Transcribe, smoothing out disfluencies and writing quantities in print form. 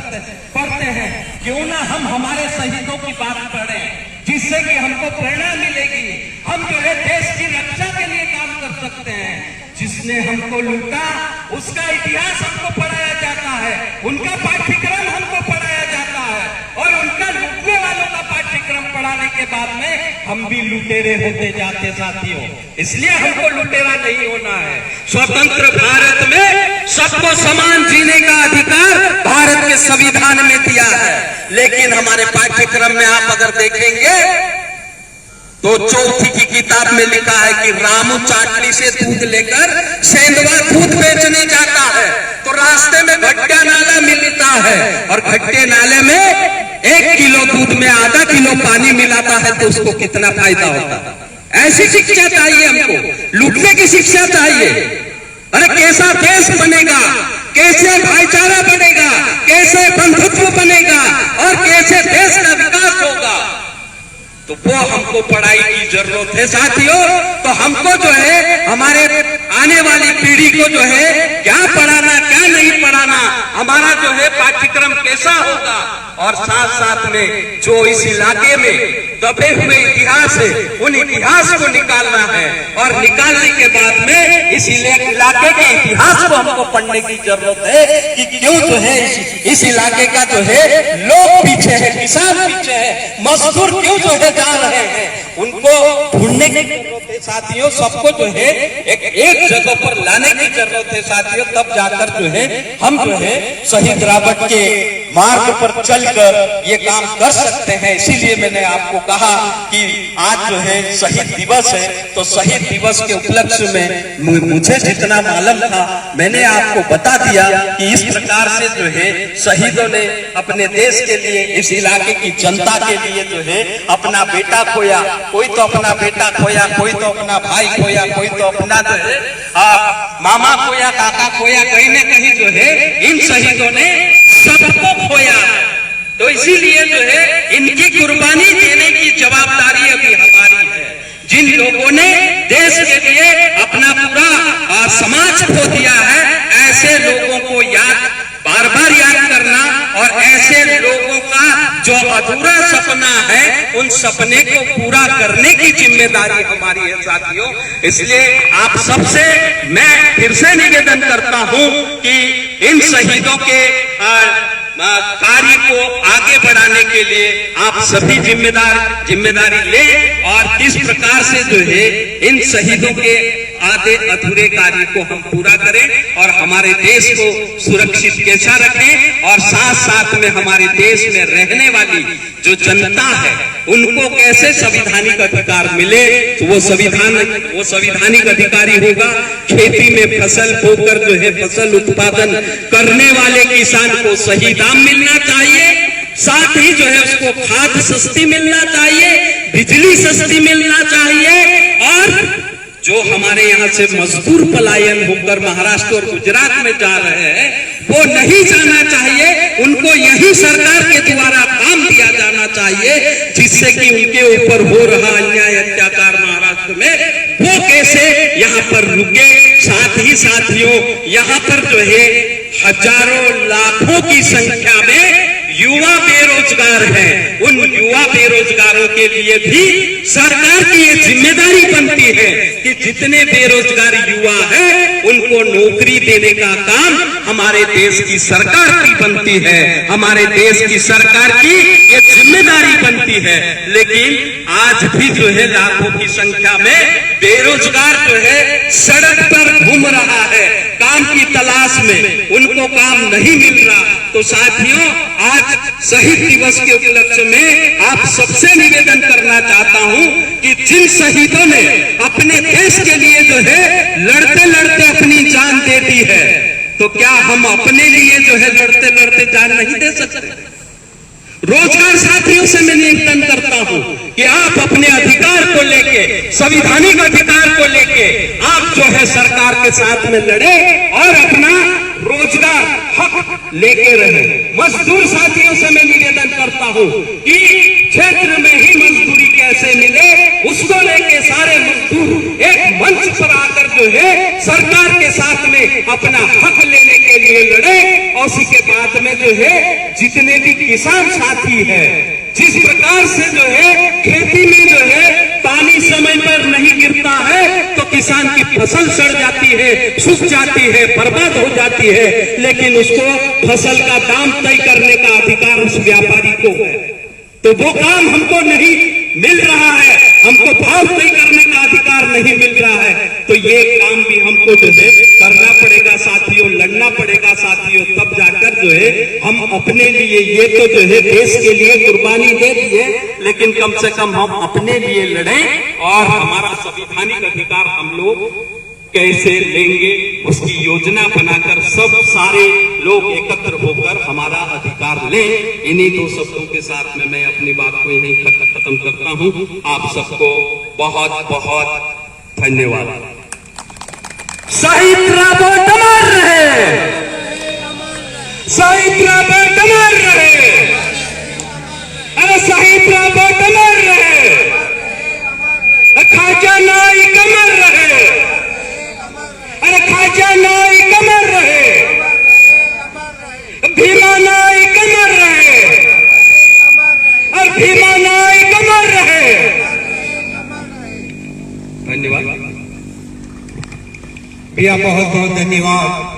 पढ़ते हैं, क्यों ना हम हमारे शहीदों की बात पढ़ें, जिससे कि हमको प्रेरणा मिलेगी। हम जो है देश की रक्षा के लिए काम कर सकते हैं। जिसने हमको लूटा उसका इतिहास हमको पढ़ाया जाता है, उनका पाठ्यक्रम हमको पढ़ाया जाता है, और उनका लूटने वालों का पाठ्यक्रम पढ़ाने के बाद में हम भी लुटेरे होते जाते साथियों। इसलिए हमको लुटेरा नहीं होना है। स्वतंत्र भारत में सबको समान जीने का अधिकार भारत के संविधान में दिया है, लेकिन हमारे पाठ्यक्रम में आप अगर देखेंगे तो चौथी की किताब में लिखा है कि रामू चाटनी से दूध लेकर सेंधवा दूध बेचने जाता है, तो रास्ते में घट्टा नाला मिलता है, और घट्टे नाले में 1 किलो दूध में आधा किलो पानी मिलाता है, तो उसको कितना फायदा होता है। ऐसी शिक्षा चाहिए हमको, लूटने की शिक्षा चाहिए। अरे कैसा देश बनेगा, कैसे भाईचारा बनेगा, कैसे बंधुत्व बनेगा, और कैसे देश का विकास होगा, तो वो हमको पढ़ाई की जरूरत है साथियों। तो हमको जो है हमारे आने वाली पीढ़ी को जो है क्या पढ़ाना क्या नहीं पढ़ाना, हमारा जो है पाठ्यक्रम कैसा होगा, और साथ साथ में जो इस इलाके में दबे हुए इतिहास है उन इतिहास को निकालना है, और निकालने के बाद में इस इलाके के इतिहास को हमको पढ़ने की जरूरत है कि क्यों जो है इस इलाके का जो है लोग पीछे है, किसान पीछे है, मजदूर क्यों जो है जा रहे हैं, उनको ढूंढने की जरूरत है साथियों। सबको जो है एक जगह पर लाने की जरूरत है साथियों, तब जाकर जो है हम जो है शहीद रावट के मार्ग पर चलकर ये काम कर सकते हैं। इसीलिए मैंने आपको कहा कि आज जो है शहीद दिवस है, तो शहीद दिवस के उपलक्ष्य में मुझे जितना मालूम था मैंने आपको बता दिया कि इस प्रकार से जो है शहीदों ने अपने देश के लिए, इस इलाके की जनता के लिए जो है अपना बेटा खोया, कोई तो अपना बेटा खोया, कोई तो अपना भाई खोया, कोई तो अपना जो है मामा खोया, काका खोया, कहीं न कहीं जो है इन शहीदों ने सबको खोया। तो इसीलिए जो है इनकी कुर्बानी देने की जवाबदारी अभी हमारी है। जिन लोगों ने देश के लिए अपना पूरा समाज खो दिया है, ऐसे लोगों को बार बार याद करना, और ऐसे लोगों का जो अधूरा सपना है उन सपने को पूरा करने की जिम्मेदारी हमारी है साथियों। इसलिए आप सबसे मैं फिर से निवेदन करता हूं कि इन शहीदों के कार्य को आगे बढ़ाने के लिए आप सभी जिम्मेदारी लें, और किस प्रकार से जो है इन शहीदों के आधे अधूरे कार्य को हम पूरा करें, और हमारे देश को सुरक्षित कैसा रखें, और साथ साथ में हमारे देश में रहने वाली जो जनता है उनको कैसे संवैधानिक अधिकार मिले। तो वो संवैधानिक अधिकारी होगा खेती में फसल बोकर जो है फसल उत्पादन करने वाले किसान को सही दाम मिलना चाहिए, साथ ही जो है उसको खाद सस्ती मिलना चाहिए, बिजली सस्ती मिलना चाहिए, और जो हमारे यहाँ से मजदूर पलायन होकर महाराष्ट्र और गुजरात में जा रहे हैं वो नहीं जाना चाहिए, उनको यही सरकार के द्वारा काम दिया जाना चाहिए, जिससे कि उनके ऊपर हो रहा अन्याय अत्याचार महाराष्ट्र में वो कैसे यहाँ पर रुके। साथ ही साथियों यहाँ पर जो है हजारों लाखों की संख्या में युवा बेरोजगार हैं, उन युवा बेरोजगारों के लिए भी सरकार की ये जिम्मेदारी बनती है कि जितने बेरोजगार युवा हैं उनको नौकरी देने का काम हमारे देश की सरकार की बनती है, हमारे देश की सरकार की ये जिम्मेदारी बनती है। लेकिन आज भी जो है लाखों की संख्या में बेरोजगार जो है सड़क पर घूम रहा है काम की तलाश में, उनको काम नहीं मिल रहा। तो साथियों आज शहीद दिवस के उपलक्ष्य में आप सबसे निवेदन करना चाहता हूं कि जिन शहीदों ने अपने देश के लिए जो है लड़ते लड़ते अपनी जान दे दी है, तो क्या हम अपने लिए जो है लड़ते लड़ते जान नहीं दे सकते? रोजगार साथियों से मैं निवेदन करता हूं कि आप अपने अधिकार को लेके, संवैधानिक अधिकार को लेके आप जो है सरकार के साथ में लड़े और अपना रोजगार हक लेके रहे। मजदूर साथियों से मैं निवेदन करता हूं कि क्षेत्र में ही मजदूरी कैसे मिले उसको लेके सारे मजदूर एक मंच पर आकर जो है सरकार के साथ में अपना हक लेने के लिए लड़े और उसी के बाद में जो है जितने भी किसान साथी है, जिस प्रकार से जो है खेती में जो है पानी समय पर नहीं गिरता है तो किसान की फसल सड़ जाती है, सूख जाती है, बर्बाद हो जाती है, लेकिन उसको फसल का दाम तय करने का अधिकार उस व्यापारी को है। तो वो काम हमको नहीं मिल रहा है, हमको भाव तय करने का अधिकार नहीं मिल रहा है। तो ये काम भी हमको जो है करना पड़ेगा साथियों, लड़ना पड़ेगा साथियों, तब जाकर जो है हम अपने लिए, ये तो जो है देश के लिए कुर्बानी दे दिए, लेकिन कम से कम हम अपने लिए लड़ें और हमारा संवैधानिक अधिकार हम लोग कैसे लेंगे उसकी योजना बनाकर सब सारे लोग एकत्र होकर हमारा अधिकार लें। इन्हीं दो शब्दों के साथ में मैं अपनी बात को यहीं खत्म करता हूं। आप सबको बहुत बहुत धन्यवाद। शहीद राबर्ट अमर रहे, शहीद राबर्ट अमर रहे, अरे शहीद राबर्ट अमर रहे, खाजा नाइक अमर रहे, अरे खाजा नाइक अमर रहे, भीमा नाइक अमर रहे, और भीमा नाइक अमर रहे। धन्यवाद भैया, बहुत बहुत धन्यवाद।